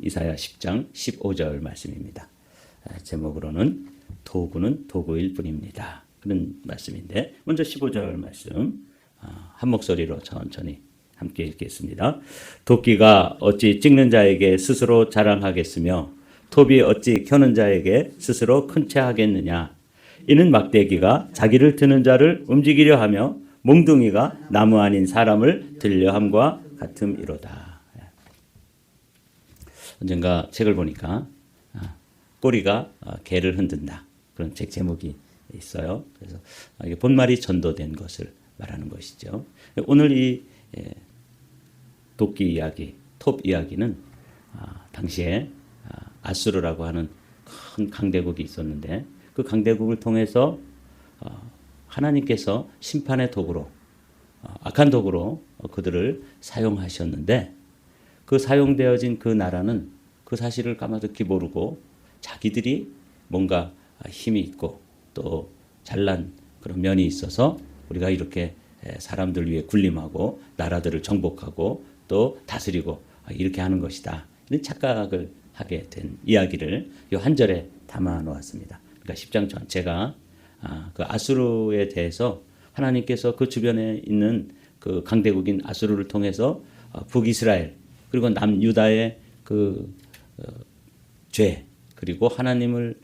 이사야 10장 15절 말씀입니다. 제목으로는 도구는 도구일 뿐입니다. 그런 말씀인데 먼저 15절 말씀 한 목소리로 천천히 함께 읽겠습니다. 도끼가 어찌 찍는 자에게 스스로 자랑하겠으며 톱이 어찌 켜는 자에게 스스로 큰 채 하겠느냐. 이는 막대기가 자기를 드는 자를 움직이려 하며 몽둥이가 나무 아닌 사람을 들려함과 같음이로다. 언젠가 책을 보니까 꼬리가 개를 흔든다. 그런 책 제목이 있어요. 그래서 이게 본말이 전도된 것을 말하는 것이죠. 오늘 이 도끼 이야기, 톱 이야기는 당시에 아수르라고 하는 큰 강대국이 있었는데 그 강대국을 통해서 하나님께서 심판의 도구로 악한 도구로 그들을 사용하셨는데 그 사용되어진 그 나라는 그 사실을 까마득히 모르고 자기들이 뭔가 힘이 있고 또 잘난 그런 면이 있어서 우리가 이렇게 사람들 위해 군림하고 나라들을 정복하고 또 다스리고 이렇게 하는 것이다. 이런 착각을 하게 된 이야기를 이 한 절에 담아 놓았습니다. 그러니까 10장 전체가 그 아수르에 대해서 하나님께서 그 주변에 있는 그 강대국인 아수르를 통해서 북이스라엘 그리고 남유다의 그 죄 그리고 하나님을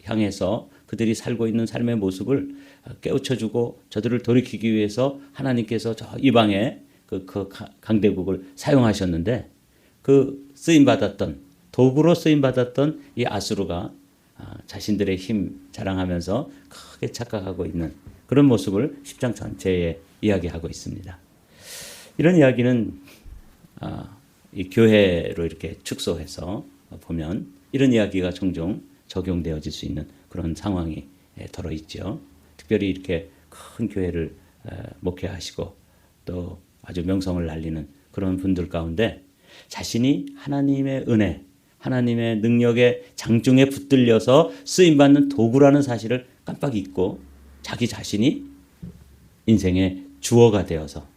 향해서 그들이 살고 있는 삶의 모습을 깨우쳐주고 저들을 돌이키기 위해서 하나님께서 저 이방의 그 강대국을 사용하셨는데 그 쓰임받았던 도구로 쓰임받았던 이 아수르가 자신들의 힘 자랑하면서 크게 착각하고 있는 그런 모습을 10장 전체에 이야기하고 있습니다. 이런 이야기는 이 교회로 이렇게 축소해서 보면 이런 이야기가 종종 적용되어질 수 있는 그런 상황이 들어있죠. 특별히 이렇게 큰 교회를 목회하시고 또 아주 명성을 날리는 그런 분들 가운데 자신이 하나님의 은혜, 하나님의 능력의 장중에 붙들려서 쓰임받는 도구라는 사실을 깜빡 잊고 자기 자신이 인생의 주어가 되어서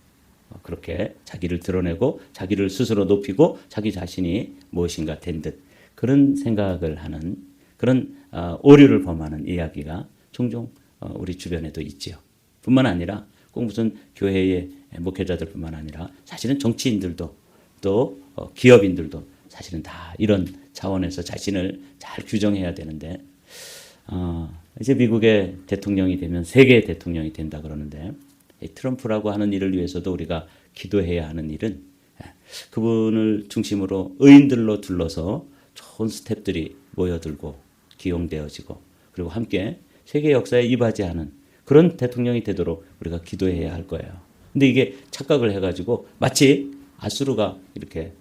그렇게 자기를 드러내고 자기를 스스로 높이고 자기 자신이 무엇인가 된 듯 그런 생각을 하는 그런 오류를 범하는 이야기가 종종 우리 주변에도 있지요. 뿐만 아니라 꼭 무슨 교회의 목회자들뿐만 아니라 사실은 정치인들도 또 기업인들도 사실은 다 이런 차원에서 자신을 잘 규정해야 되는데 이제 미국의 대통령이 되면 세계의 대통령이 된다 그러는데 트럼프라고 하는 일을 위해서도 우리가 기도해야 하는 일은 그분을 중심으로 의인들로 둘러서 좋은 스태프들이 모여들고 기용되어지고 그리고 함께 세계 역사에 이바지하는 그런 대통령이 되도록 우리가 기도해야 할 거예요. 근데 이게 착각을 해가지고 마치 아수르가 이렇게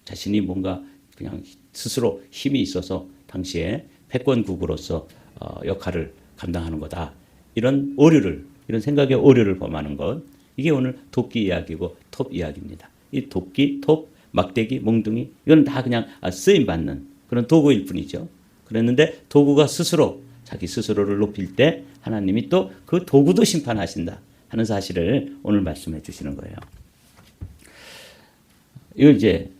자신이 뭔가 그냥 스스로 힘이 있어서 당시에 패권국으로서 역할을 감당하는 거다. 이런 오류를 이런 생각의 오류를 범하는 것 이게 오늘 도끼 이야기고 톱 이야기입니다. 이 도끼, 톱, 막대기, 몽둥이 이건 다 그냥 쓰임받는 그런 도구일 뿐이죠. 그랬는데 도구가 스스로 자기 스스로를 높일 때 하나님이 또 그 도구도 심판하신다 하는 사실을 오늘 말씀해 주시는 거예요. 이거 이제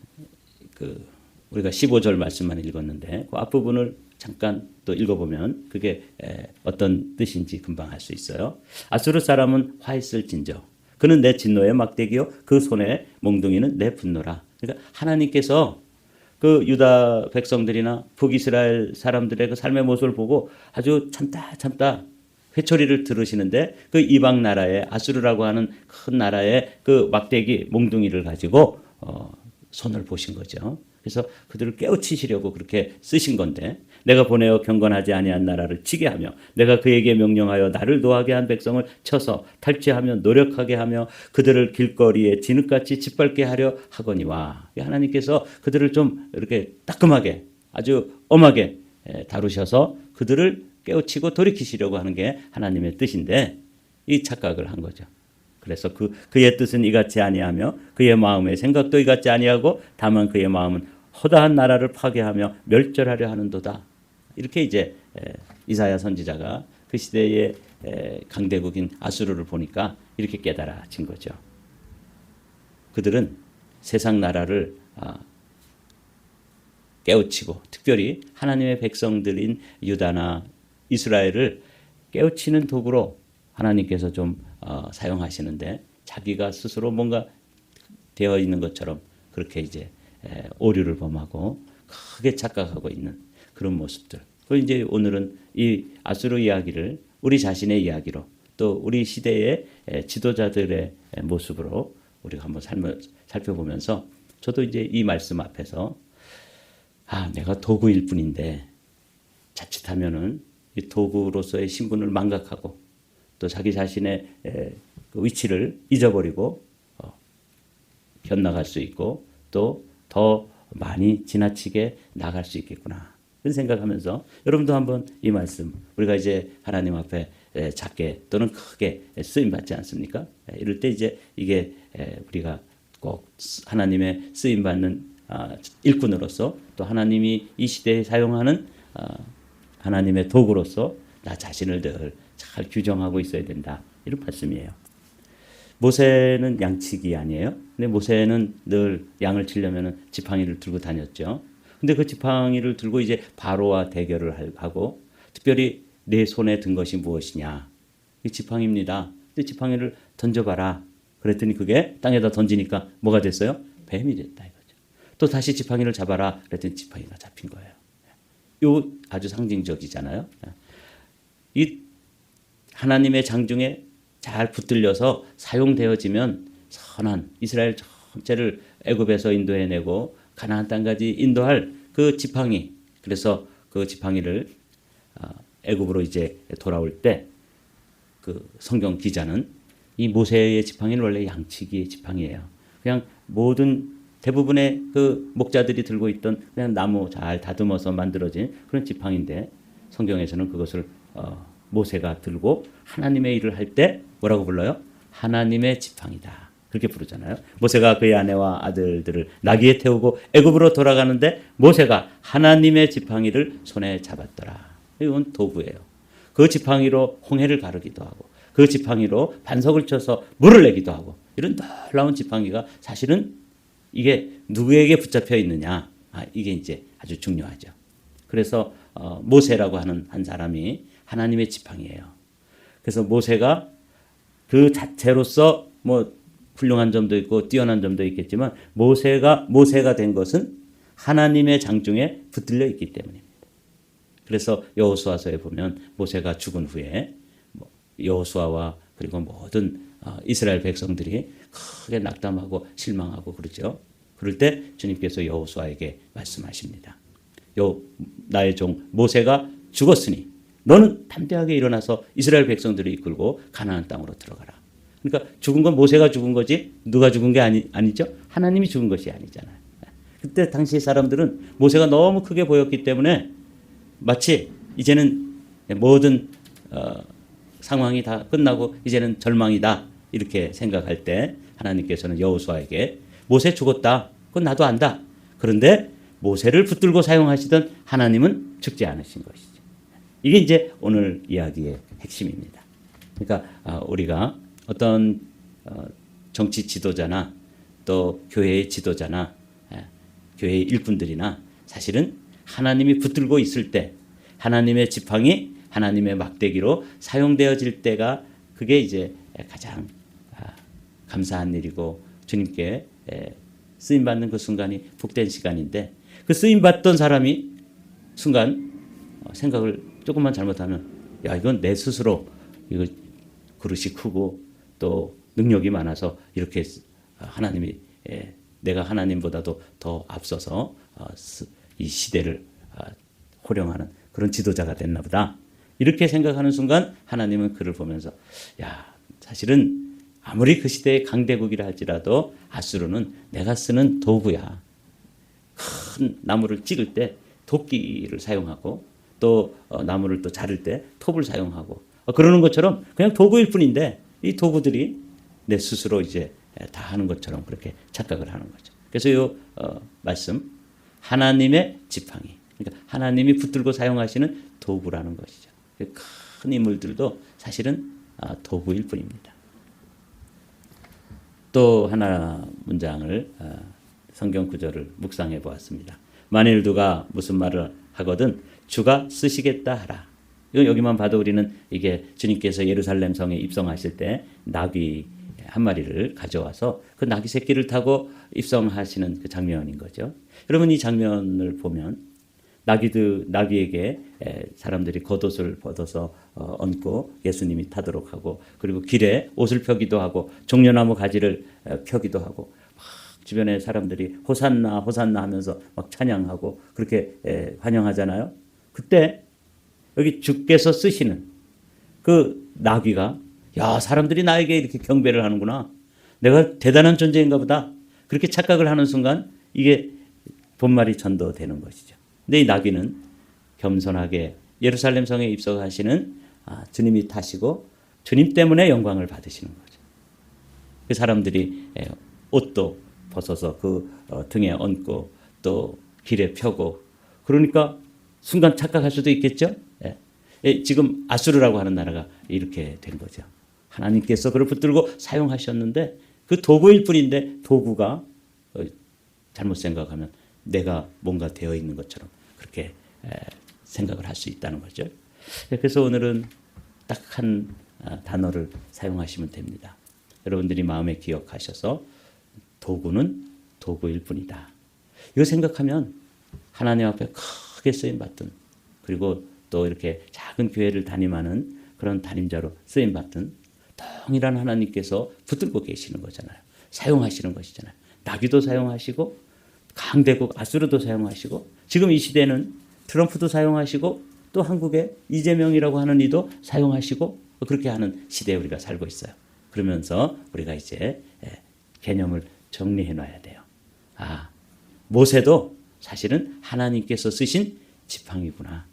우리가 15절 말씀만 읽었는데 그 앞부분을 잠깐 또 읽어보면 그게 어떤 뜻인지 금방 알 수 있어요. 아수르 사람은 화했을진저 그는 내 진노의 막대기요 그 손에 몽둥이는 내 분노라. 그러니까 하나님께서 그 유다 백성들이나 북이스라엘 사람들의 그 삶의 모습을 보고 아주 참다 회초리를 들으시는데 그 이방 나라의 아수르라고 하는 큰 나라의 그 막대기 몽둥이를 가지고 손을 보신 거죠. 그래서 그들을 깨우치시려고 그렇게 쓰신 건데 내가 보내어 경건하지 아니한 나라를 치게 하며 내가 그에게 명령하여 나를 노하게 한 백성을 쳐서 탈취하며 노력하게 하며 그들을 길거리에 진흙같이 짓밟게 하려 하거니와 하나님께서 그들을 좀 이렇게 따끔하게 아주 엄하게 다루셔서 그들을 깨우치고 돌이키시려고 하는 게 하나님의 뜻인데 이 착각을 한 거죠. 그래서 그의 뜻은 이같이 아니하며 그의 마음의 생각도 이같지 아니하고 다만 그의 마음은 허다한 나라를 파괴하며 멸절하려 하는도다. 이렇게 이제 이사야 선지자가 그 시대의 강대국인 아수르를 보니까 이렇게 깨달아진 거죠. 그들은 세상 나라를 깨우치고 특별히 하나님의 백성들인 유다나 이스라엘을 깨우치는 도구로 하나님께서 좀 사용하시는데 자기가 스스로 뭔가 되어 있는 것처럼 그렇게 이제 오류를 범하고 크게 착각하고 있는 그런 모습들. 그 이제 오늘은 이 아수르 이야기를 우리 자신의 이야기로 또 우리 시대의 지도자들의 모습으로 우리가 한번 살펴보면서 저도 이제 이 말씀 앞에서 내가 도구일 뿐인데 자칫하면은 이 도구로서의 신분을 망각하고 또 자기 자신의 그 위치를 잊어버리고 곁나갈 수 있고 또 더 많이 지나치게 나갈 수 있겠구나 그런 생각하면서 여러분도 한번 이 말씀 우리가 이제 하나님 앞에 작게 또는 크게 쓰임 받지 않습니까? 이럴 때 이제 이게 우리가 꼭 하나님의 쓰임 받는 일꾼으로서 또 하나님이 이 시대에 사용하는 하나님의 도구로서 나 자신을 늘 잘 규정하고 있어야 된다 이런 말씀이에요. 모세는 양치기 아니에요? 근데 모세는 늘 양을 치려면 지팡이를 들고 다녔죠. 근데 그 지팡이를 들고 이제 바로와 대결을 하고 특별히 내 손에 든 것이 무엇이냐? 이 지팡이입니다. 근데 지팡이를 던져봐라. 그랬더니 그게 땅에다 던지니까 뭐가 됐어요? 뱀이 됐다 이거죠. 또 다시 지팡이를 잡아라. 그랬더니 지팡이가 잡힌 거예요. 요 아주 상징적이잖아요. 이 하나님의 장중에 잘 붙들려서 사용되어지면 선한 이스라엘 전체를 애굽에서 인도해내고 가나안 땅까지 인도할 그 지팡이. 그래서 그 지팡이를 애굽으로 이제 돌아올 때 그 성경 기자는 이 모세의 지팡이는 원래 양치기의 지팡이예요. 그냥 모든 대부분의 그 목자들이 들고 있던 그냥 나무 잘 다듬어서 만들어진 그런 지팡이인데 성경에서는 그것을 모세가 들고 하나님의 일을 할 때 뭐라고 불러요? 하나님의 지팡이다. 그렇게 부르잖아요. 모세가 그의 아내와 아들들을 나귀에 태우고 애굽으로 돌아가는데 모세가 하나님의 지팡이를 손에 잡았더라. 이건 도구예요. 그 지팡이로 홍해를 가르기도 하고 그 지팡이로 반석을 쳐서 물을 내기도 하고 이런 놀라운 지팡이가 사실은 이게 누구에게 붙잡혀 있느냐 이게 이제 아주 중요하죠. 그래서 모세라고 하는 한 사람이 하나님의 지팡이예요. 그래서 모세가 그 자체로서 뭐 훌륭한 점도 있고 뛰어난 점도 있겠지만 모세가 된 것은 하나님의 장중에 붙들려 있기 때문입니다. 그래서 여호수아서에 보면 모세가 죽은 후에 여호수아와 그리고 모든 이스라엘 백성들이 크게 낙담하고 실망하고 그러죠. 그럴 때 주님께서 여호수아에게 말씀하십니다. 나의 종 모세가 죽었으니 너는 담대하게 일어나서 이스라엘 백성들을 이끌고 가나안 땅으로 들어가라. 그러니까 죽은 건 모세가 죽은 거지 누가 죽은 게 아니죠. 하나님이 죽은 것이 아니잖아요. 그때 당시 사람들은 모세가 너무 크게 보였기 때문에 마치 이제는 모든 상황이 다 끝나고 이제는 절망이다 이렇게 생각할 때 하나님께서는 여호수아에게 모세 죽었다. 그건 나도 안다. 그런데 모세를 붙들고 사용하시던 하나님은 죽지 않으신 것이죠. 이게 이제 오늘 이야기의 핵심입니다. 그러니까 우리가 어떤 정치 지도자나 또 교회의 지도자나 교회의 일꾼들이나 사실은 하나님이 붙들고 있을 때 하나님의 지팡이, 하나님의 막대기로 사용되어질 때가 그게 이제 가장 감사한 일이고 주님께 쓰임받는 그 순간이 복된 시간인데 그 쓰임받던 사람이 순간 생각을 조금만 잘못하면 야 이건 내 스스로 이거 그릇이 크고 또 능력이 많아서 이렇게 하나님이 내가 하나님보다도 더 앞서서 이 시대를 호령하는 그런 지도자가 됐나 보다. 이렇게 생각하는 순간 하나님은 그를 보면서 야 사실은 아무리 그 시대의 강대국이라 할지라도 아수르는 내가 쓰는 도구야. 큰 나무를 찍을 때 도끼를 사용하고 또 나무를 또 자를 때 톱을 사용하고 그러는 것처럼 그냥 도구일 뿐인데 이 도구들이 내 스스로 이제 다 하는 것처럼 그렇게 착각을 하는 거죠. 그래서 이 말씀 하나님의 지팡이 그러니까 하나님이 붙들고 사용하시는 도구라는 것이죠. 큰 인물들도 사실은 도구일 뿐입니다. 또 하나 문장을 성경 구절을 묵상해 보았습니다. 만일 누가 무슨 말을 하거든 주가 쓰시겠다 하라. 이거 여기만 봐도 우리는 이게 주님께서 예루살렘 성에 입성하실 때 나귀 한 마리를 가져와서 그 나귀 새끼를 타고 입성하시는 그 장면인 거죠. 여러분 이 장면을 보면 나귀에게 사람들이 겉옷을 벗어서 얹고 예수님이 타도록 하고 그리고 길에 옷을 펴기도 하고 종려나무 가지를 펴기도 하고 막 주변에 사람들이 호산나 호산나 하면서 막 찬양하고 그렇게 환영하잖아요. 그때 여기 주께서 쓰시는 그 나귀가 야 사람들이 나에게 이렇게 경배를 하는구나. 내가 대단한 존재인가 보다. 그렇게 착각을 하는 순간 이게 본말이 전도되는 것이죠. 근데 이 나귀는 겸손하게 예루살렘 성에 입성하시는 주님이 타시고 주님 때문에 영광을 받으시는 거죠. 그 사람들이 옷도 벗어서 그 등에 얹고 또 길에 펴고 그러니까 순간 착각할 수도 있겠죠. 지금 아수르라고 하는 나라가 이렇게 된 거죠. 하나님께서 그를 붙들고 사용하셨는데 그 도구일 뿐인데 도구가 잘못 생각하면 내가 뭔가 되어 있는 것처럼 그렇게 생각을 할 수 있다는 거죠. 그래서 오늘은 딱 한 단어를 사용하시면 됩니다. 여러분들이 마음에 기억하셔서 도구는 도구일 뿐이다. 이거 생각하면 하나님 앞에 크게 쓰임받던 그리고 또 이렇게 작은 교회를 담임하는 그런 담임자로 쓰임받던 동일한 하나님께서 붙들고 계시는 거잖아요. 사용하시는 것이잖아요. 나귀도 사용하시고 강대국 아수르도 사용하시고 지금 이 시대는 트럼프도 사용하시고 또 한국의 이재명이라고 하는 이도 사용하시고 그렇게 하는 시대에 우리가 살고 있어요. 그러면서 우리가 이제 개념을 정리해 놔야 돼요. 모세도 사실은 하나님께서 쓰신 지팡이구나.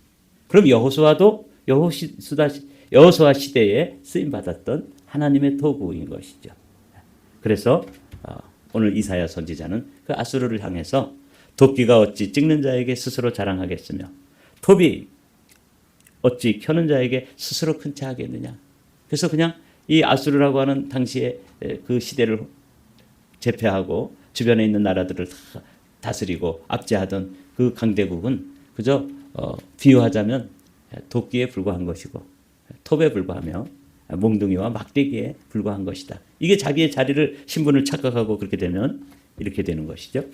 그럼 여호수아도 여호수아 시대에 쓰임 받았던 하나님의 도구인 것이죠. 그래서 오늘 이사야 선지자는 그 아수르를 향해서 도끼가 어찌 찍는 자에게 스스로 자랑하겠으며 톱이 어찌 켜는 자에게 스스로 큰 차 하겠느냐. 그래서 그냥 이 아수르라고 하는 당시에 그 시대를 제패하고 주변에 있는 나라들을 다 다스리고 압제하던 그 강대국은 그저 비유하자면 도끼에 불과한 것이고 톱에 불과하며 몽둥이와 막대기에 불과한 것이다. 이게 자기의 자리를 신분을 착각하고 그렇게 되면 이렇게 되는 것이죠.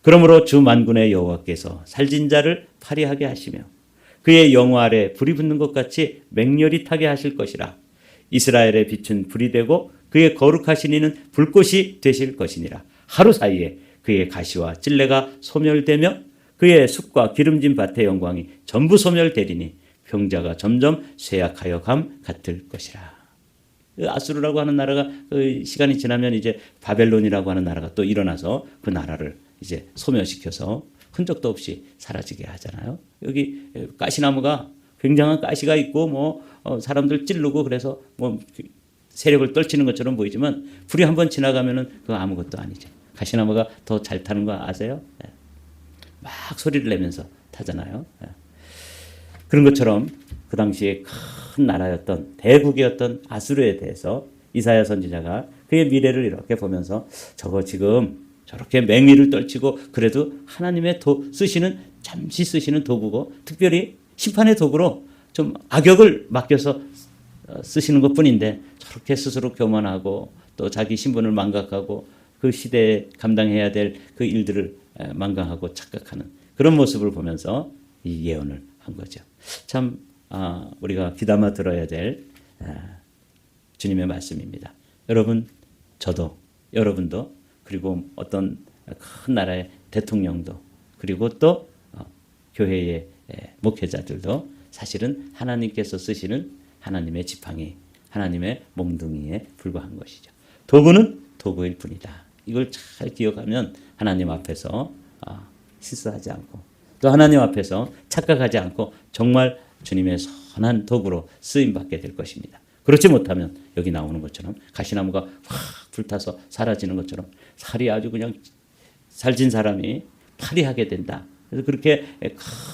그러므로 주 만군의 여호와께서 살진 자를 파리하게 하시며 그의 영화 아래 불이 붙는 것 같이 맹렬히 타게 하실 것이라. 이스라엘의 빛은 불이 되고 그의 거룩하신 이는 불꽃이 되실 것이니라. 하루 사이에 그의 가시와 찔레가 소멸되며 그의 숲과 기름진 밭의 영광이 전부 소멸되리니 평자가 점점 쇠약하여 감 같을 것이라. 아수르라고 하는 나라가 시간이 지나면 이제 바벨론이라고 하는 나라가 또 일어나서 그 나라를 이제 소멸시켜서 흔적도 없이 사라지게 하잖아요. 여기 가시나무가 굉장한 가시가 있고 뭐 사람들 찌르고 그래서 뭐 세력을 떨치는 것처럼 보이지만 불이 한번 지나가면은 그거 아무것도 아니죠. 가시나무가 더 잘 타는 거 아세요? 막 소리를 내면서 타잖아요. 그런 것처럼 그 당시에 큰 나라였던 대국이었던 아수르에 대해서 이사야 선지자가 그의 미래를 이렇게 보면서 저거 지금 저렇게 맹위를 떨치고 그래도 하나님의 잠시 쓰시는 도구고 특별히 심판의 도구로 좀 악역을 맡겨서 쓰시는 것뿐인데 저렇게 스스로 교만하고 또 자기 신분을 망각하고 그 시대에 감당해야 될 그 일들을 망각하고 착각하는 그런 모습을 보면서 이 예언을 한 거죠. 참 우리가 귀담아 들어야 될 주님의 말씀입니다. 여러분, 저도 여러분도 그리고 어떤 큰 나라의 대통령도 그리고 또 교회의 목회자들도 사실은 하나님께서 쓰시는 하나님의 지팡이, 하나님의 몽둥이에 불과한 것이죠. 도구는 도구일 뿐이다. 이걸 잘 기억하면 하나님 앞에서 실수하지 않고 또 하나님 앞에서 착각하지 않고 정말 주님의 선한 도구로 쓰임받게 될 것입니다. 그렇지 못하면 여기 나오는 것처럼 가시나무가 확 불타서 사라지는 것처럼 살이 아주 그냥 살진 사람이 파리하게 된다. 그래서 그렇게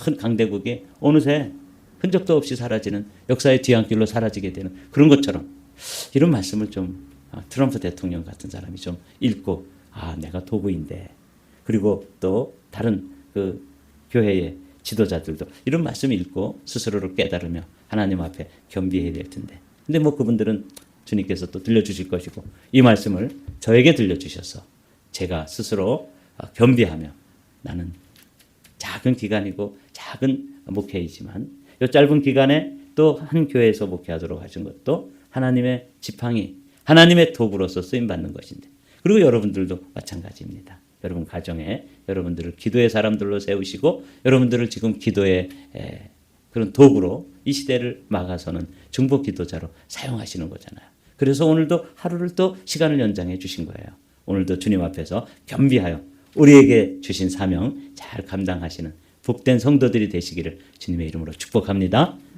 큰 강대국이 어느새 흔적도 없이 사라지는 역사의 뒤안길로 사라지게 되는 그런 것처럼 이런 말씀을 좀 트럼프 대통령 같은 사람이 좀 읽고 내가 도구인데 그리고 또 다른 그 교회의 지도자들도 이런 말씀을 읽고 스스로를 깨달으며 하나님 앞에 겸비해야 될 텐데. 근데 뭐 그분들은 주님께서 또 들려주실 것이고 이 말씀을 저에게 들려주셔서 제가 스스로 겸비하며 나는 작은 기간이고 작은 목회이지만 이 짧은 기간에 또 한 교회에서 목회하도록 하신 것도 하나님의 지팡이, 하나님의 도구로서 쓰임받는 것인데 그리고 여러분들도 마찬가지입니다. 여러분 가정에 여러분들을 기도의 사람들로 세우시고 여러분들을 지금 기도의 그런 도구로 이 시대를 막아서는 중보 기도자로 사용하시는 거잖아요. 그래서 오늘도 하루를 또 시간을 연장해 주신 거예요. 오늘도 주님 앞에서 겸비하여 우리에게 주신 사명 잘 감당하시는 복된 성도들이 되시기를 주님의 이름으로 축복합니다.